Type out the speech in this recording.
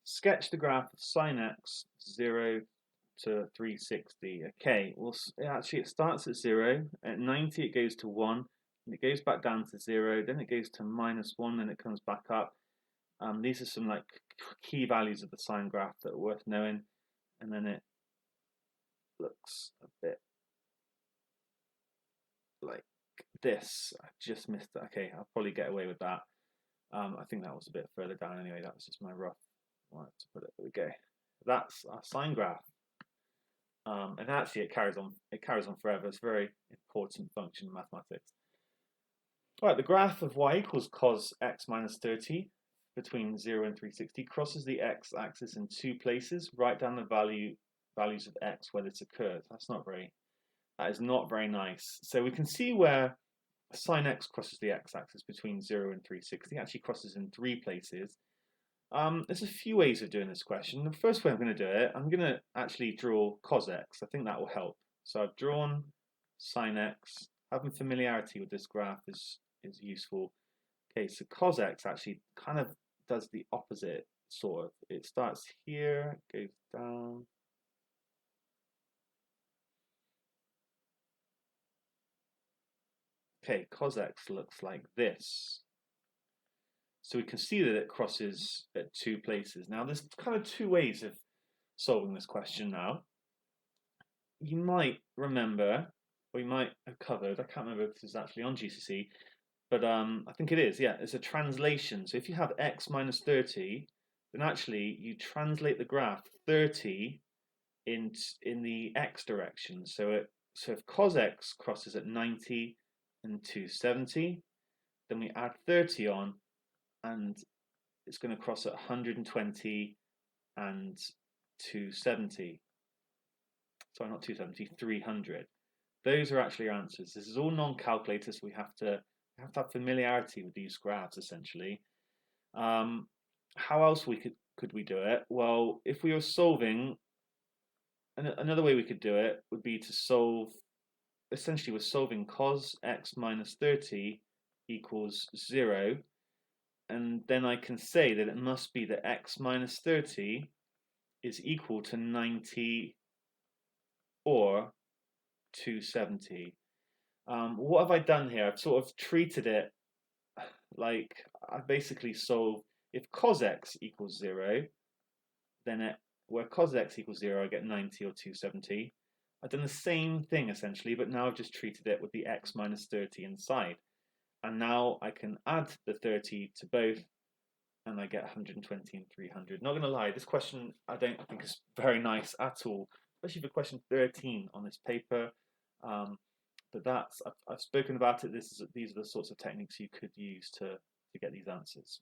sketch the graph of sine x 0 to 360. Okay, well, actually it starts at 0, at 90 it goes to 1, and it goes back down to 0, then it goes to -1, then it comes back up. These are some like key values of the sine graph that are worth knowing, and then it looks a bit like this. I just missed that. Okay, I'll probably get away with that. I think that was a bit further down anyway. That was just my rough one to put it. There we go. That's our sine graph. And actually it carries on forever. It's a very important function in mathematics. Right, the graph of y equals cos x minus 30 between 0 and 360 crosses the x-axis in two places. Write down the values of x where this occurs. That is not very nice. So we can see where sine x crosses the x-axis between 0 and 360. It actually crosses in three places. There's a few ways of doing this question. The first way I'm going to do it, I'm going to actually draw cos x. I think that will help. So I've drawn sine x. Having familiarity with this graph is useful. Okay, so cos x actually kind of does the opposite, sort of. It starts here, goes down. Okay, cos x looks like this. So we can see that it crosses at two places. Now there's kind of two ways of solving this question now. You might remember, or you might have covered, I can't remember if this is actually on GCSE, but I think it is, yeah, it's a translation. So if you have x minus 30, then actually you translate the graph 30 in the x direction. So if cos x crosses at 90 and 270, then we add 30 on, and it's going to cross at 120 and 270. Sorry, not 270, 300. Those are actually our answers. This is all non-calculator, so we have to have familiarity with these graphs essentially. How else could we do it? Well, if we were solving, another way we could do it would be to solve. Essentially, we're solving cos x minus 30 equals 0. And then I can say that it must be that x minus 30 is equal to 90 or 270. What have I done here? I've sort of treated it like I basically solved if cos x equals 0, then where cos x equals 0, I get 90 or 270. I've done the same thing essentially, but now I've just treated it with the x minus 30 inside. And now I can add the 30 to both, and I get 120 and 300. Not going to lie, this question I don't think is very nice at all, especially for question 13 on this paper. But I've spoken about it. These are the sorts of techniques you could use to get these answers.